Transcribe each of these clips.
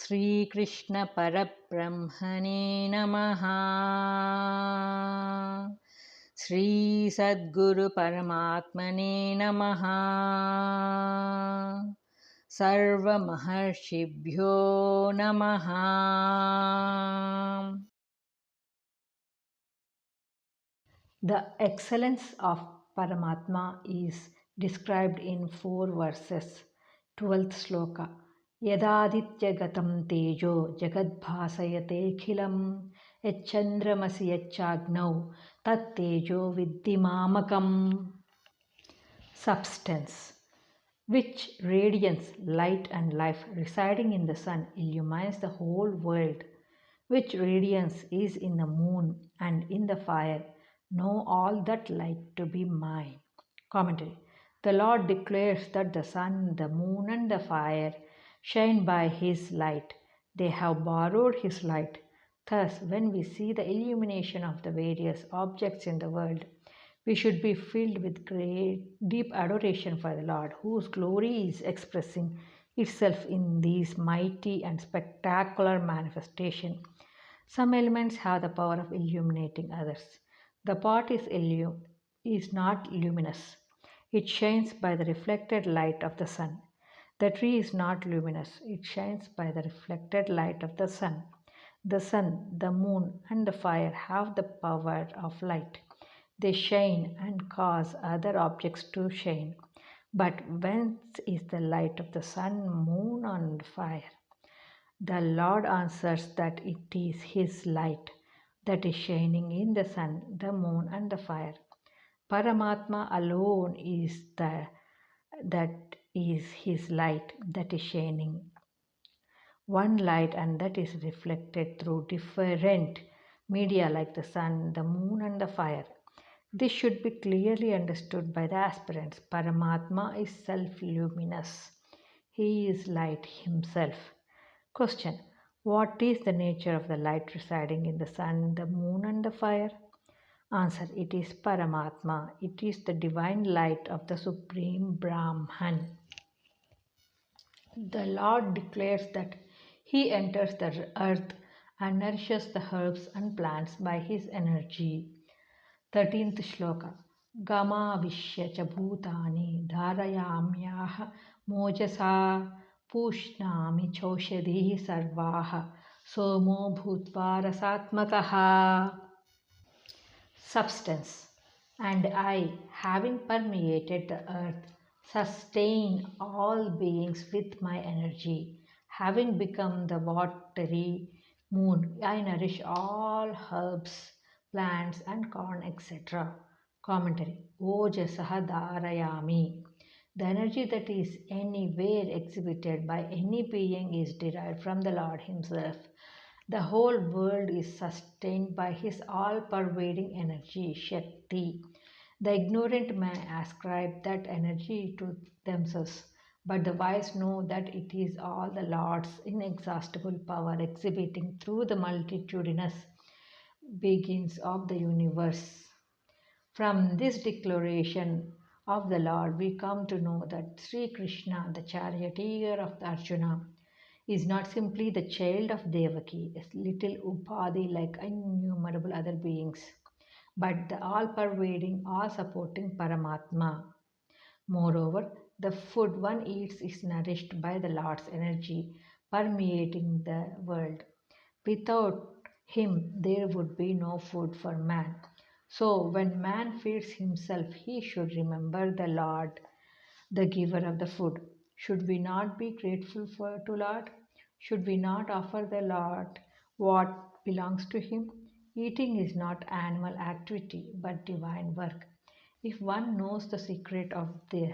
Sri Krishna Parabrahmane Namaha. Sri Sadguru Paramatmane Namaha. Sarva Maharshibhyo Namaha. The excellence of Paramatma is described in 4 verses. 12th Shloka. Yadaditya gatam tejo jagadbhasayate khilam yachandramasi yachagnav tat tejo viddimamakam. Substance. Which radiance, light and life residing in the sun illumines the whole world. Which radiance is in the moon and in the fire. Know all that light to be mine. Commentary. The Lord declares that the sun, the moon and the fire shine by His light. They have borrowed His light. Thus, when we see the illumination of the various objects in the world, we should be filled with great, deep adoration for the Lord, whose glory is expressing itself in these mighty and spectacular manifestations. Some elements have the power of illuminating others. The pot is not luminous. It shines by the reflected light of the sun. The tree is not luminous. It shines by the reflected light of the sun. The sun, the moon, and the fire have the power of light. They shine and cause other objects to shine. But whence is the light of the sun, moon, and fire? The Lord answers that it is His light that is shining in the sun, the moon, and the fire. Paramatma alone is that is His light that is shining. One light, and that is reflected through different media like the sun, the moon, and the fire. This should be clearly understood by the aspirants. Paramatma is self-luminous. He is light Himself. Question. What is the nature of the light residing in the sun, the moon and the fire? Answer. It is Paramatma. It is the divine light of the Supreme Brahman. The Lord declares that He enters the earth and nourishes the herbs and plants by His energy. 13th Shloka. Gama Vishya cha bhutani dharayamyaha mojasa Pushnami chaushadhi sarvaha somo bhutva rasatmakaha. Substance. And I, having permeated the earth, sustain all beings with my energy. Having become the watery moon, I nourish all herbs, plants and corn, etc. Commentary. Ojasaha dharayami. The energy that is anywhere exhibited by any being is derived from the Lord Himself. The whole world is sustained by His all-pervading energy, Shakti. The ignorant may ascribe that energy to themselves, but the wise know that it is all the Lord's inexhaustible power exhibiting through the multitudinous beings of the universe. From this declaration of the Lord, we come to know that Sri Krishna, the charioteer of Arjuna, is not simply the child of Devaki, a little Upadhi like innumerable other beings, but the all-pervading, all-supporting Paramatma. Moreover, the food one eats is nourished by the Lord's energy permeating the world. Without Him, there would be no food for man. So, when man feeds himself, he should remember the Lord, the giver of the food. Should we not be grateful to Lord? Should we not offer the Lord what belongs to Him? Eating is not animal activity, but divine work. If one knows the secret of the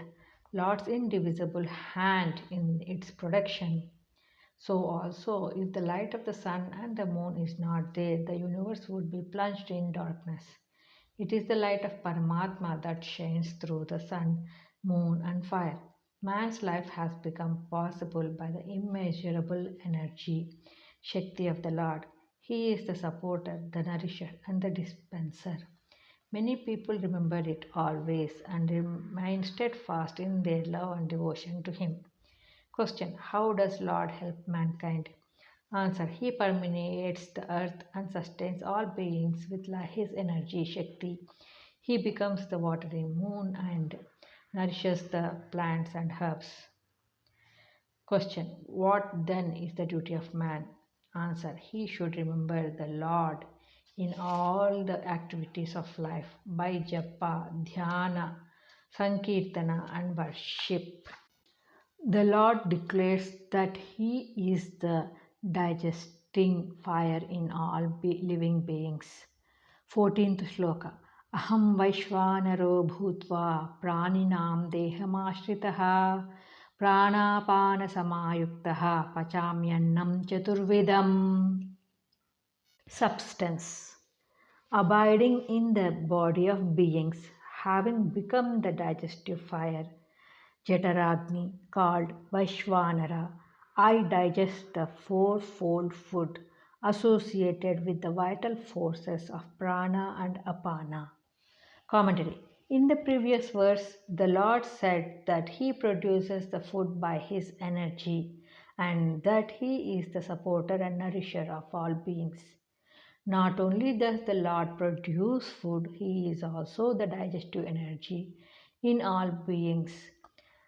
Lord's indivisible hand in its production, so also if the light of the sun and the moon is not there, the universe would be plunged in darkness. It is the light of Paramatma that shines through the sun, moon, and fire. Man's life has become possible by the immeasurable energy, Shakti of the Lord. He is the supporter, the nourisher, and the dispenser. Many people remember it always and remain steadfast in their love and devotion to Him. Question. How does Lord help mankind? Answer. He permeates the earth and sustains all beings with his energy, Shakti. He becomes the watery moon and nourishes the plants and herbs. Question. What then is the duty of man? Answer. He should remember the Lord in all the activities of life by japa, dhyana, sankirtana, and worship. The Lord declares that He is the digesting fire in all living beings. 14th Shloka. Aham Vaishvanaro Bhutva Praninam Dehamashritah Pranapana Samayuktaha Pachamyannam Chaturvidam. Substance. Abiding in the body of beings, having become the digestive fire, Jataragni, called Vaishvanara, I digest the fourfold food associated with the vital forces of prana and apana. Commentary. In the previous verse, the Lord said that He produces the food by His energy and that He is the supporter and nourisher of all beings. Not only does the Lord produce food, He is also the digestive energy in all beings.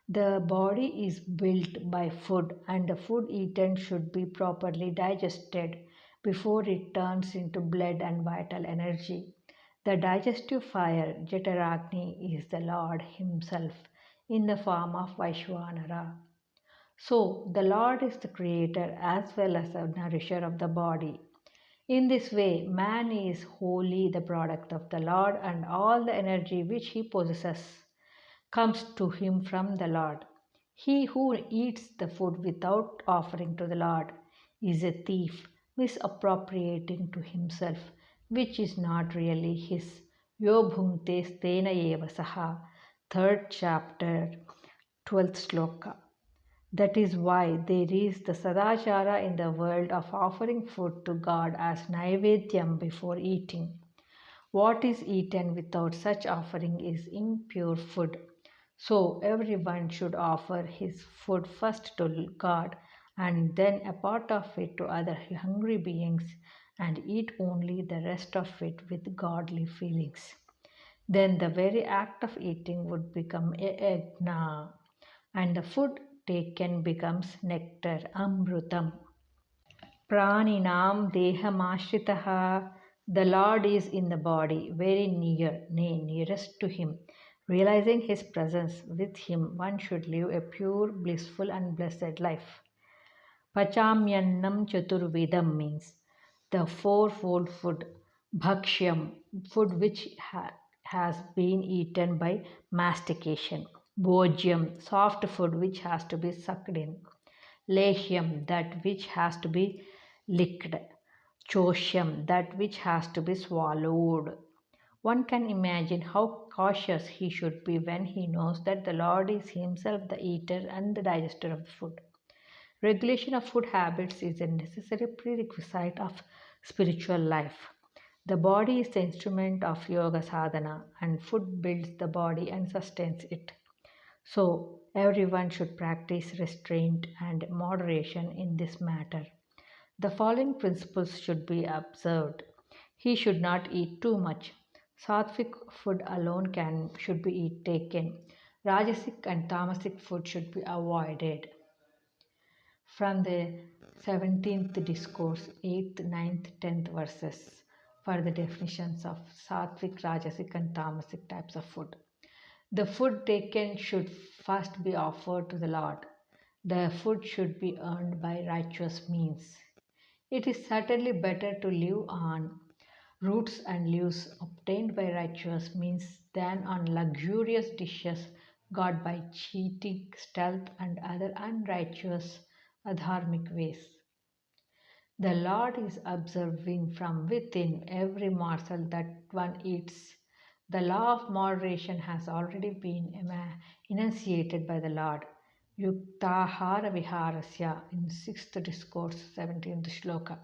The body is built by food, and the food eaten should be properly digested before it turns into blood and vital energy. The digestive fire, Jataragni, is the Lord Himself in the form of Vaishvanara. So, the Lord is the creator as well as the nourisher of the body. In this way, man is wholly the product of the Lord, and all the energy which he possesses comes to him from the Lord. He who eats the food without offering to the Lord is a thief, misappropriating to himself, which is not really his. Yo bhunte stena eva saha. Third chapter, 12th shloka. That is why there is the sadachara in the world of offering food to God as naivedyam before eating. What is eaten without such offering is impure food. So everyone should offer his food first to God and then a part of it to other hungry beings and eat only the rest of it with godly feelings. Then the very act of eating would become a yajna and the food taken becomes nectar, amrutam. Praninam dehamashritah. The Lord is in the body, very near, nay, nearest to Him. Realizing His presence with Him, one should live a pure, blissful, and blessed life. Pachamyannam chaturvidam means the fourfold food. Bhakshyam, food which has been eaten by mastication. Bhojyam, soft food which has to be sucked in. Lehyam, that which has to be licked. Choshyam, that which has to be swallowed. One can imagine how cautious he should be when he knows that the Lord is himself the eater and the digester of the food. Regulation of food habits is a necessary prerequisite of spiritual life. The body is the instrument of yoga sadhana, and food builds the body and sustains it. So, everyone should practice restraint and moderation in this matter. The following principles should be observed. He should not eat too much. Sattvic food alone should be taken. Rajasic and tamasic food should be avoided. From the 17th discourse, 8th, 9th, 10th verses for the definitions of sattvic, rajasic, and tamasic types of food. The food taken should first be offered to the Lord. The food should be earned by righteous means. It is certainly better to live on roots and leaves obtained by righteous means than on luxurious dishes got by cheating, stealth, and other unrighteous adharmic ways. The Lord is observing from within every morsel that one eats. The law of moderation has already been enunciated by the Lord. Yuktahara viharasya in 6th discourse, 17th shloka.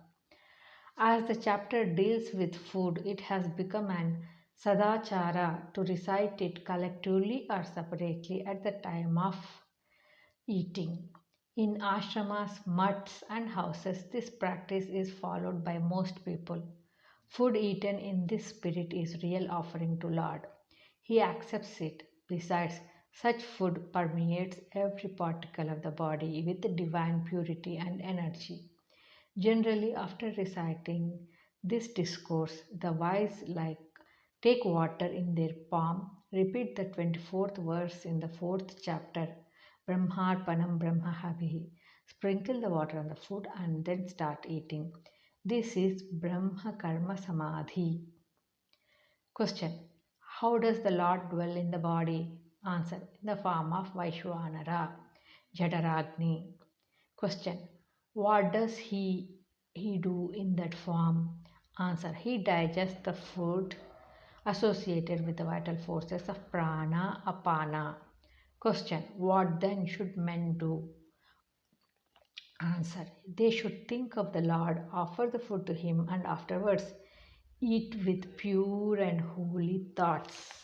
As the chapter deals with food, it has become an sadachara to recite it collectively or separately at the time of eating. In ashramas, mutts, and houses, this practice is followed by most people. Food eaten in this spirit is real offering to Lord. He accepts it. Besides, such food permeates every particle of the body with divine purity and energy. Generally, after reciting this discourse, the wise like take water in their palm, repeat the 24th verse in the 4th chapter, Brahmarpanam Brahmahavihi, sprinkle the water on the food and then start eating. This is Brahma Karma Samadhi. Question: how does the Lord dwell in the body? Answer: in the form of Vaishwanara, Jadaragni. Question: what does he do in that form? Answer: he digests the food associated with the vital forces of prana, apana. Question: what then should men do? Answer: they should think of the Lord, offer the food to him, and afterwards eat with pure and holy thoughts.